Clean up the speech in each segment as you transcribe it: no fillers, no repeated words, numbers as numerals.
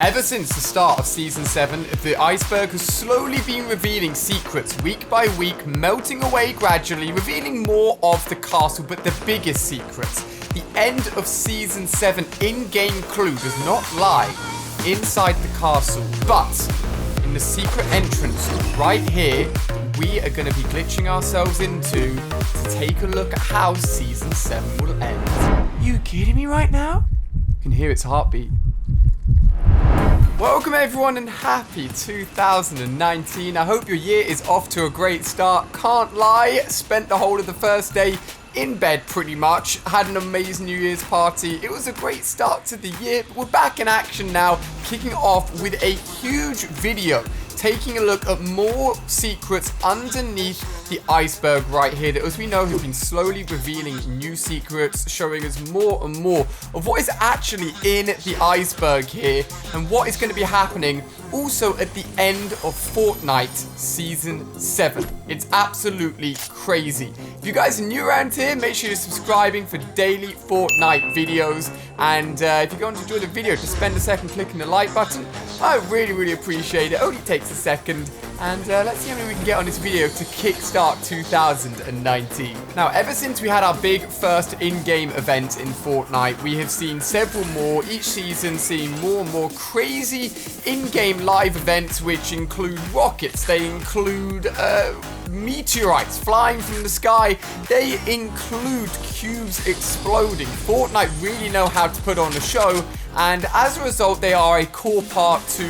Ever since the start of Season 7, the Iceberg has slowly been revealing secrets week by week, melting away gradually, revealing more of the castle, but the biggest secrets. The end of Season 7 in-game clue does not lie inside the castle, but in the secret entrance right here, we are going to be glitching ourselves into to take a look at how Season 7 will end. You kidding me right now? You can hear its heartbeat. Welcome everyone and happy 2019. I hope your year is off to a great start. Can't lie, spent the whole of the first day in bed pretty much. Had an amazing New Year's party. It was a great start to the year. But we're back in action now, kicking off with a huge video. Taking a look at more secrets underneath the iceberg right here that, as we know, have been slowly revealing new secrets, showing us more and more of what is actually in the iceberg here and what is going to be happening also at the end of Fortnite Season 7. It's absolutely crazy. If you guys are new around here, make sure you're subscribing for daily Fortnite videos. And if you're going to enjoy the video, just spend a second clicking the like button. I really appreciate it. Only takes a second. And let's see how many we can get on this video to kickstart 2019. Now, ever since we had our big first in-game event in Fortnite, we have seen several more, each season seeing more and more crazy in-game live events, which include rockets, they include meteorites flying from the sky, they include cubes exploding. Fortnite really know how to put on a show, and as a result, they are a core part to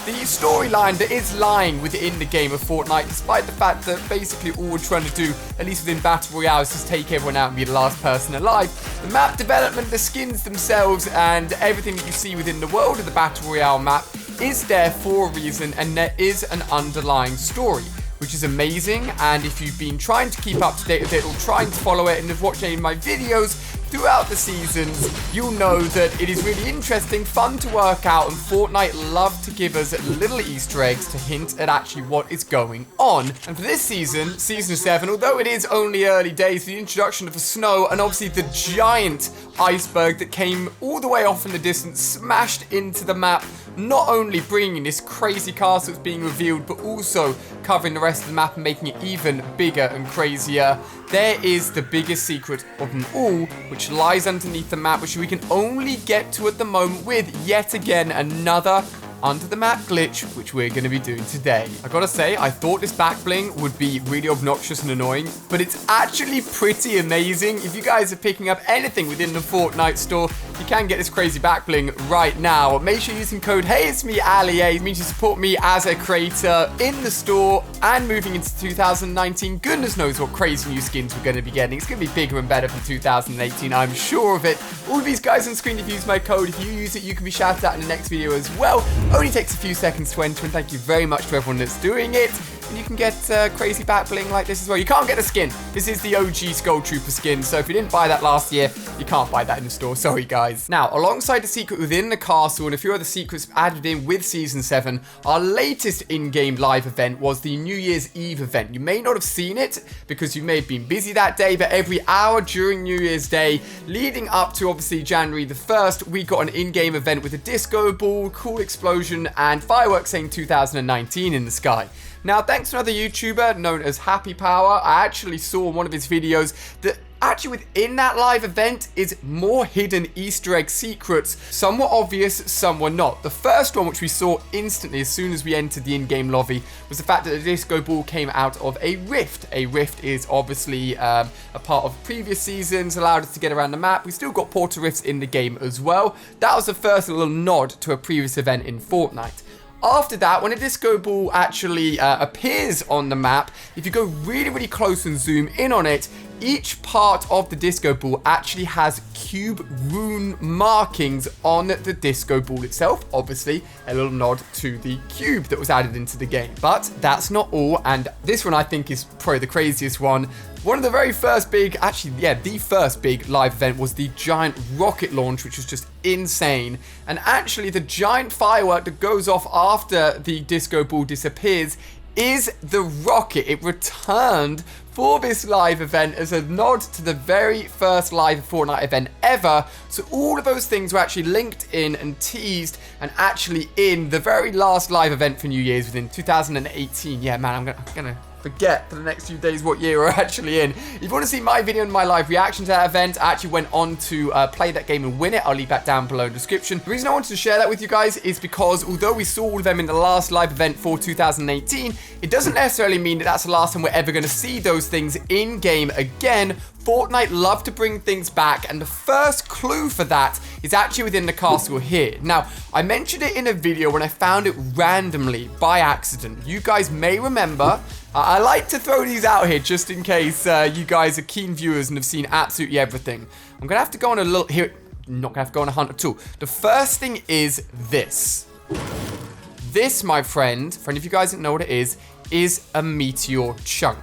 the storyline that is lying within the game of Fortnite, despite the fact that basically all we're trying to do, at least within Battle Royale, is just take everyone out and be the last person alive. The map development, the skins themselves, and everything that you see within the world of the Battle Royale map is there for a reason, and there is an underlying story, which is amazing. And if you've been trying to keep up to date with it or trying to follow it and have watched any of my videos throughout the seasons, you'll know that it is really interesting, fun to work out, and Fortnite love to give us little Easter eggs to hint at actually what is going on. And for this season, Season 7, although it is only early days, the introduction of the snow and obviously the giant iceberg that came all the way off in the distance, smashed into the map, not only bringing this crazy castle that's being revealed, but also covering the rest of the map and making it even bigger and crazier. There is the biggest secret of them all, which lies underneath the map, which we can only get to at the moment with, yet again, another under the map glitch, which we're going to be doing today. I gotta say, I thought this back bling would be really obnoxious and annoying, but it's actually pretty amazing. If you guys are picking up anything within the Fortnite store, you can get this crazy back bling right now. Make sure you're using code HeyIt'sMeAliA. It means you support me as a creator in the store, and moving into 2019, goodness knows what crazy new skins we're going to be getting. It's going to be bigger and better for 2018, I'm sure of it. All of these guys on screen, if you use my code, if you use it, you can be shouted out in the next video as well. Only takes a few seconds to enter, and thank you very much to everyone that's doing it. And you can get crazy back bling like this as well. You can't get the skin. This is the OG Skull Trooper skin, so if you didn't buy that last year, you can't buy that in the store. Sorry, guys. Now, alongside the secret within the castle and a few other secrets added in with Season 7, our latest in-game live event was the New Year's Eve event. You may not have seen it because you may have been busy that day, but every hour during New Year's Day, leading up to obviously January the 1st, we got an in-game event with a disco ball, cool explosion, and fireworks saying 2019 in the sky. Now, thanks to another YouTuber known as Happy Power, I actually saw in one of his videos that actually within that live event is more hidden Easter egg secrets. Some were obvious, some were not. The first one, which we saw instantly as soon as we entered the in-game lobby, was the fact that the disco ball came out of a rift. A rift is obviously a part of previous seasons, allowed us to get around the map. We still got portal rifts in the game as well. That was the first little nod to a previous event in Fortnite. After that, when a disco ball actually appears on the map, if you go really close and zoom in on it, each part of the disco ball actually has cube rune markings on the disco ball itself. Obviously, a little nod to the cube that was added into the game. But that's not all, and this one I think is probably the craziest one. One of the very first big, the first big live event was the giant rocket launch, which was just insane. And actually, the giant firework that goes off after the disco ball disappears is the rocket. It returned for this live event as a nod to the very first live Fortnite event ever. So all of those things were actually linked in and teased and actually in the very last live event for New Year's within 2018. Yeah, man, I'm gonna forget for the next few days what year we're actually in. If you want to see my video and my live reaction to that event, I actually went on to play that game and win it. I'll leave that down below in the description. The reason I wanted to share that with you guys is because although we saw all of them in the last live event for 2018, it doesn't necessarily mean that that's the last time we're ever going to see those things in-game again. Fortnite love to bring things back, and the first clue for that is actually within the castle here. Now, I mentioned it in a video when I found it randomly by accident. You guys may remember. I like to throw these out here just in case you guys are keen viewers and have seen absolutely everything. I'm going to have to go on a little... Here, I'm not going to have to go on a hunt at all. The first thing is this. This, my friend, for any of you guys that know what it is a meteor chunk.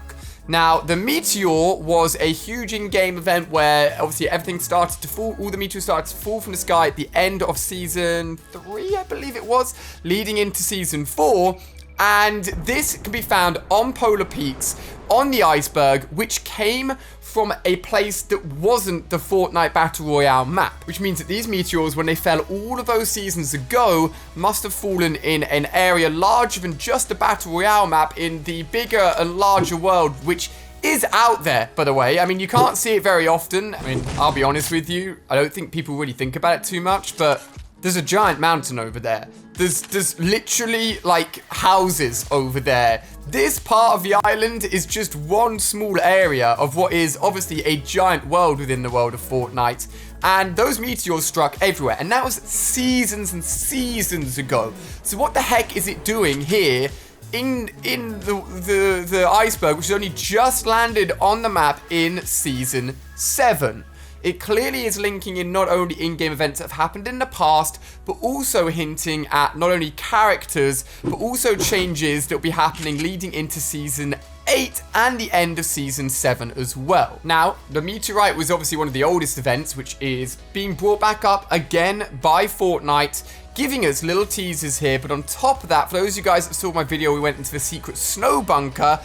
Now, the meteor was a huge in-game event where obviously everything started to fall. All the meteors started to fall from the sky at the end of Season 3, I believe it was, leading into Season 4. And this can be found on Polar Peaks, on the Iceberg, which came from a place that wasn't the Fortnite Battle Royale map. Which means that these meteors, when they fell all of those seasons ago, must have fallen in an area larger than just the Battle Royale map in the bigger and larger world, which is out there, by the way. I mean, you can't see it very often. I mean, I'll be honest with you, I don't think people really think about it too much, but there's a giant mountain over there. There's literally, like, houses over there. This part of the island is just one small area of what is obviously a giant world within the world of Fortnite. And those meteors struck everywhere. And that was seasons and seasons ago. So what the heck is it doing here in the iceberg, which has only just landed on the map in Season 7? It clearly is linking in not only in-game events that have happened in the past, but also hinting at not only characters, but also changes that will be happening leading into Season 8 and the end of Season 7 as well. Now, the meteorite was obviously one of the oldest events, which is being brought back up again by Fortnite, giving us little teasers here. But on top of that, for those of you guys that saw my video, we went into the secret snow bunker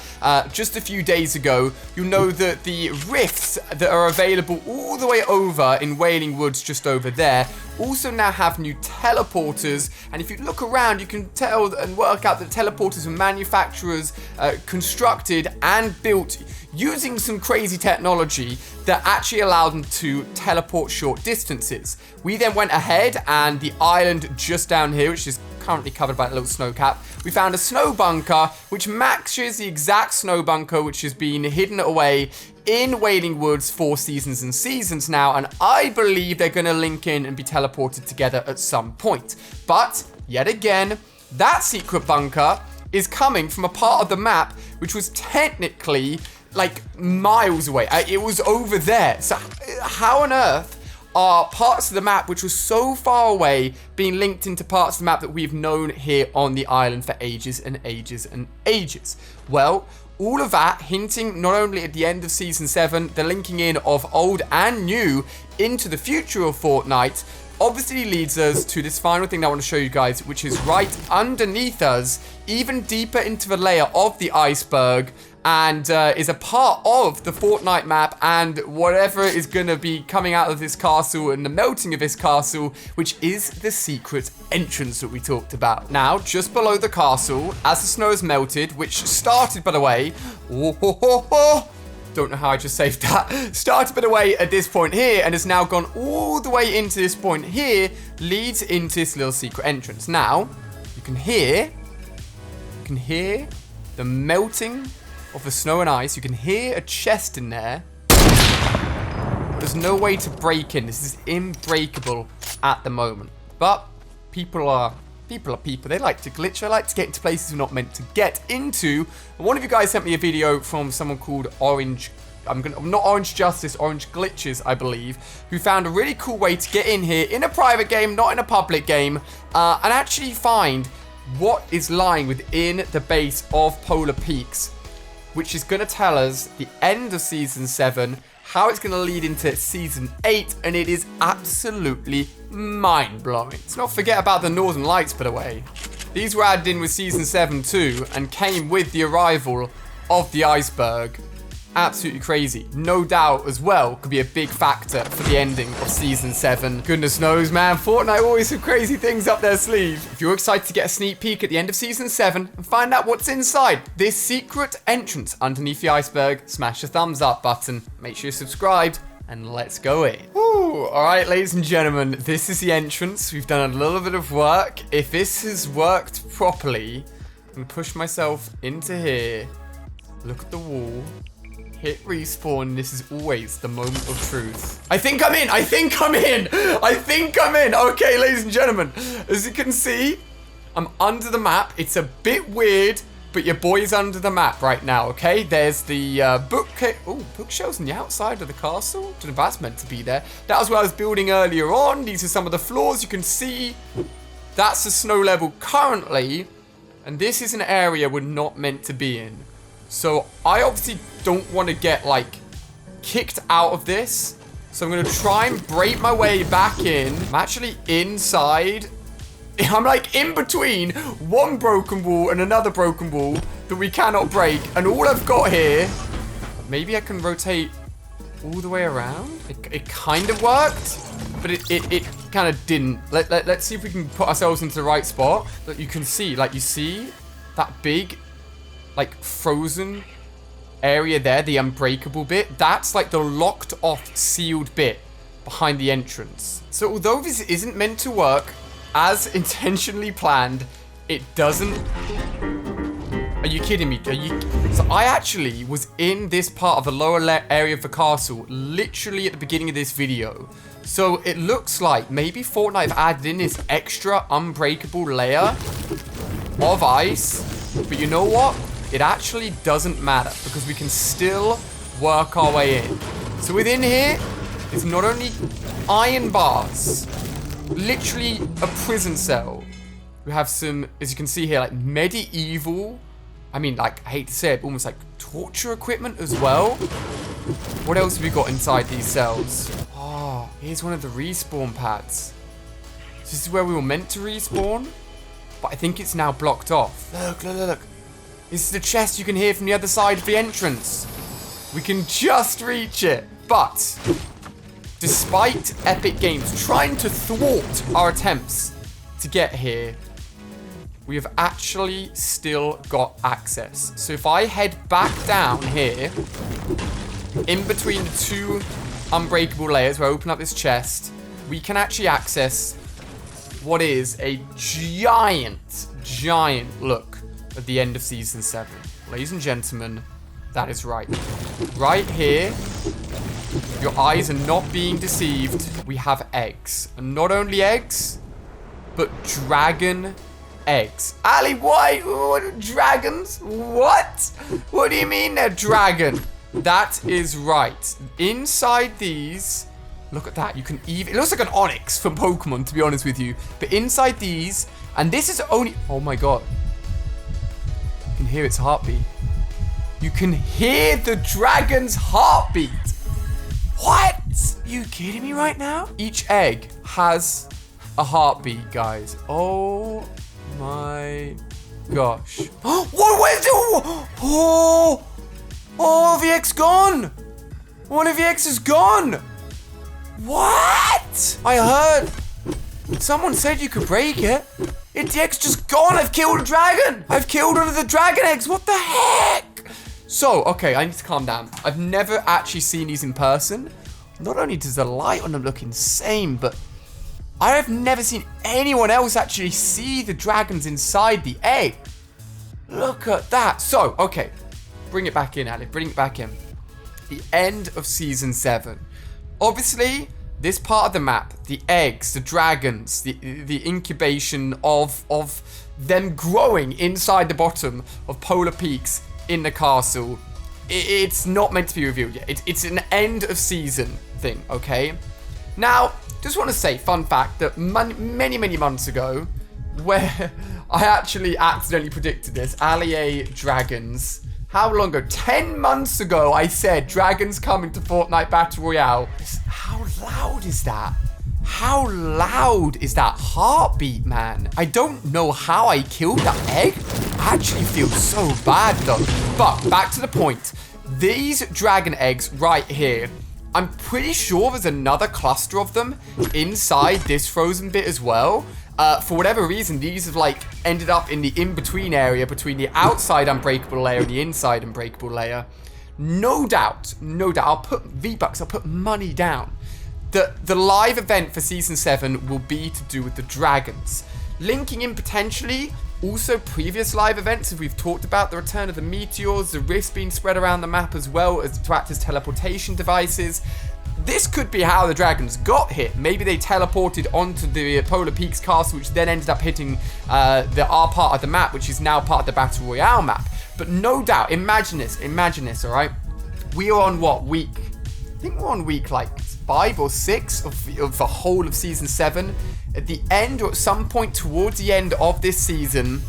just a few days ago. You'll know that the rifts that are available all the way over in Wailing Woods, just over there, also now have new teleporters. And if you look around, you can tell and work out that teleporters were manufacturers constructed and built using some crazy technology that actually allowed them to teleport short distances. We then went ahead, and the island just down here, which is currently covered by a little snow cap, we found a snow bunker which matches the exact snow bunker which has been hidden away in Wailing Woods for seasons and seasons now, and I believe they're going to link in and be teleported together at some point. But yet again, that secret bunker is coming from a part of the map which was technically like miles away. It was over there. So how on earth are parts of the map which was so far away being linked into parts of the map that we've known here on the island for ages and ages and ages? Well, all of that hinting not only at the end of Season 7, the linking in of old and new into the future of Fortnite, obviously leads us to this final thing that I want to show you guys, which is right underneath us, even deeper into the layer of the iceberg, and is a part of the Fortnite map and whatever is going to be coming out of this castle and the melting of this castle, which is the secret entrance that we talked about. Now, just below the castle, as the snow has melted, which started, by the way, don't know how I just saved that, started, by the way, at this point here and has now gone all the way into this point here, leads into this little secret entrance. Now, you can hear the melting of the snow and ice. You can hear a chest in there. There's no way to break in. This is unbreakable at the moment. But people are people. They like to glitch. They like to get into places we're not meant to get into. And one of you guys sent me a video from someone called not Orange Justice, Orange Glitches, I believe, who found a really cool way to get in here in a private game, not in a public game, and actually find what is lying within the base of Polar Peaks, which is going to tell us the end of Season 7, how it's going to lead into Season 8, and it is absolutely mind-blowing. Let's not forget about the Northern Lights, by the way. These were added in with Season 7 too, and came with the arrival of the Iceberg. Absolutely crazy. No doubt as well could be a big factor for the ending of Season 7. Goodness knows, man. Fortnite always have crazy things up their sleeve. If you're excited to get a sneak peek at the end of Season 7 and find out what's inside this secret entrance underneath the iceberg, smash the thumbs up button. Make sure you're subscribed, and let's go in. Ooh, all right, ladies and gentlemen, this is the entrance. We've done a little bit of work. If this has worked properly, I'm gonna push myself into here. Look at the wall. Hit respawn. This is always the moment of truth. I think I'm in. I think I'm in. I think I'm in. Okay, ladies and gentlemen, as you can see, I'm under the map. It's a bit weird, but your boy is under the map right now, okay? There's the bookshelves on the outside of the castle. Don't know if that's meant to be there. That was what I was building earlier on. These are some of the floors you can see. That's the snow level currently, and this is an area we're not meant to be in. So I obviously don't want to get, like, kicked out of this. So I'm going to try and break my way back in. I'm actually inside. I'm, like, in between one broken wall and another broken wall that we cannot break. And all I've got here, maybe I can rotate all the way around. It kind of worked, but it kind of didn't. Let's see if we can put ourselves into the right spot. That you can see, like, you see that big, like, frozen area there, the unbreakable bit. That's like the locked off sealed bit behind the entrance. So although this isn't meant to work as intentionally planned, it doesn't. Are you kidding me? So I actually was in this part of the lower area of the castle literally at the beginning of this video. So it looks like maybe Fortnite have added in this extra unbreakable layer of ice. But you know what? It actually doesn't matter because we can still work our way in. So within here, it's not only iron bars, literally a prison cell. We have some, as you can see here, like medieval, I mean, like, I hate to say it, but almost like torture equipment as well. What else have we got inside these cells? Oh, here's one of the respawn pads. This is where we were meant to respawn, but I think it's now blocked off. Look. This is the chest you can hear from the other side of the entrance. We can just reach it. But despite Epic Games trying to thwart our attempts to get here, we have actually still got access. So if I head back down here, in between the two unbreakable layers where I open up this chest, we can actually access what is a giant look at the end of Season 7. Ladies and gentlemen, that is right. Right here, your eyes are not being deceived. We have eggs. And not only eggs, but dragon eggs. Ali, why? What? Dragons? What? What do you mean they're dragon? That is right. Inside these, look at that. You can even, it looks like an onyx from Pokemon, to be honest with you. But inside these, and this is only, oh my god. You can hear its heartbeat. You can hear the dragon's heartbeat. What? Are you kidding me right now? Each egg has a heartbeat, guys. Oh my gosh. What? Where's it? Oh, the egg's gone. One of the eggs is gone. What? I heard someone said you could break it. The egg's just gone. I've killed a dragon. I've killed one of the dragon eggs. What the heck? So, okay, I need to calm down. I've never actually seen these in person. Not only does the light on them look insane, but I have never seen anyone else actually see the dragons inside the egg. Look at that. So, okay, bring it back in, Ali. Bring it back in. The end of Season 7. Obviously, this part of the map, the eggs, the dragons, the incubation of them growing inside the bottom of polar peaks in the castle, it's not meant to be revealed yet. It's an end of season thing, okay? Now, just want to say, fun fact, that many months ago, where I actually accidentally predicted this, Allier Dragons, how long ago? 10 months ago, I said dragons coming to Fortnite Battle Royale. How loud is that? How loud is that heartbeat, man? I don't know how I killed that egg. I actually feel so bad, though. But back to the point. These dragon eggs right here, I'm pretty sure there's another cluster of them inside this frozen bit as well. For whatever reason, these have like ended up in the in-between area between the outside unbreakable layer and the inside unbreakable layer. No doubt, I'll put V-Bucks, I'll put money down. The live event for Season 7 will be to do with the dragons. Linking in potentially also previous live events, as we've talked about, the return of the meteors, the rifts being spread around the map as well as to act as teleportation devices. This could be how the dragons got here. Maybe they teleported onto the Polar Peaks castle, which then ended up hitting our part of the map, which is now part of the Battle Royale map. But no doubt, imagine this, all right? We are on what, week? I think we're on week like 5 or 6 of the whole of Season 7. At the end, or at some point towards the end of this season,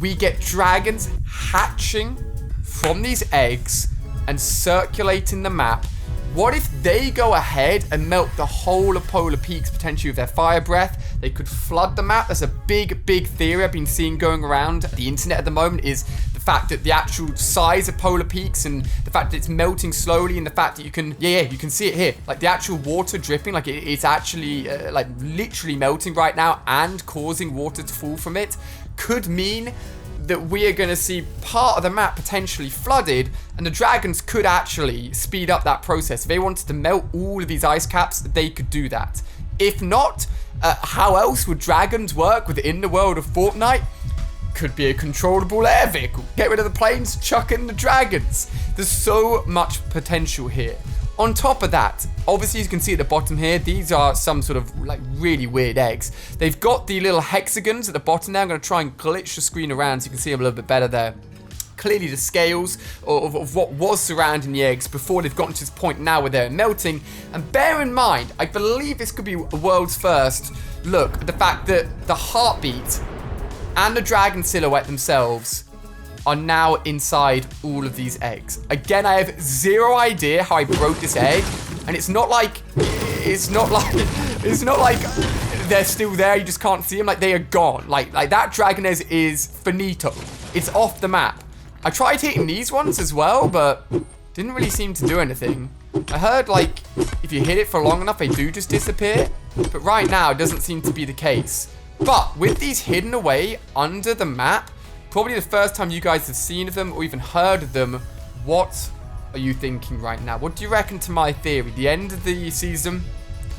we get dragons hatching from these eggs and circulating the map. What if they go ahead and melt the whole of Polar Peaks, potentially with their fire breath? They could flood the map. That's a big theory I've been seeing going around the internet at the moment, is the fact that the actual size of Polar Peaks and the fact that it's melting slowly, and the fact that you can, you can see it here. Like the actual water dripping, like it's actually like literally melting right now and causing water to fall from it, could mean that we are going to see part of the map potentially flooded, and the dragons could actually speed up that process. If they wanted to melt all of these ice caps, they could do that. If not, how else would dragons work within the world of Fortnite? Could be a controllable air vehicle. Get rid of the planes, chuck in the dragons. There's so much potential here. On top of that, obviously you can see at the bottom here, these are some sort of like really weird eggs. They've got the little hexagons at the bottom there. I'm going to try and glitch the screen around so you can see them a little bit better there. Clearly the scales of what was surrounding the eggs before they've gotten to this point now where they're melting. And bear in mind, I believe this could be a world's first look at the fact that the heartbeat and the dragon silhouette themselves are now inside all of these eggs. Again, I have zero idea how I broke this egg, and it's not like they're still there, you just can't see them. Like, they are gone. Like that dragon is finito. It's off the map. I tried hitting these ones as well, but didn't really seem to do anything. I heard, like, if you hit it for long enough, they do just disappear, but right now it doesn't seem to be the case. But with these hidden away under the map, probably the first time you guys have seen of them or even heard of them, what are you thinking right now? What do you reckon to my theory? The end of the season,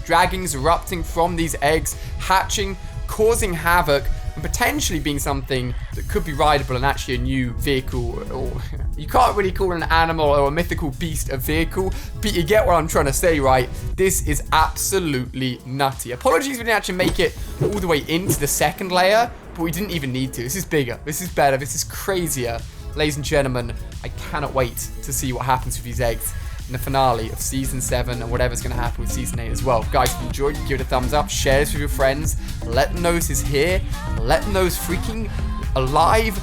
dragons erupting from these eggs, hatching, causing havoc, and potentially being something that could be rideable and actually a new vehicle, or you can't really call an animal or a mythical beast a vehicle, but you get what I'm trying to say, right? This is absolutely nutty. Apologies we didn't actually make it all the way into the second layer, but we didn't even need to. This is bigger, this is better, this is crazier. Ladies and gentlemen, I cannot wait to see what happens with these eggs in the finale of Season 7 and whatever's going to happen with Season 8 as well. Guys, if you enjoyed, give it a thumbs up, share this with your friends, let them know this is here, let them know it's freaking alive,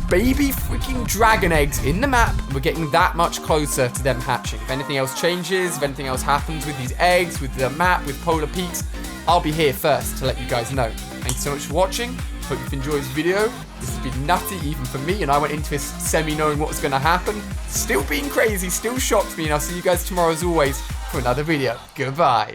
baby freaking dragon eggs in the map. We're getting that much closer to them hatching. If anything else changes, if anything else happens with these eggs, with the map, with Polar Peaks, I'll be here first to let you guys know. Thank you so much for watching. Hope you've enjoyed this video. This has been nutty even for me, and I went into this semi-knowing what was going to happen. Still being crazy, still shocked me, and I'll see you guys tomorrow as always for another video. Goodbye.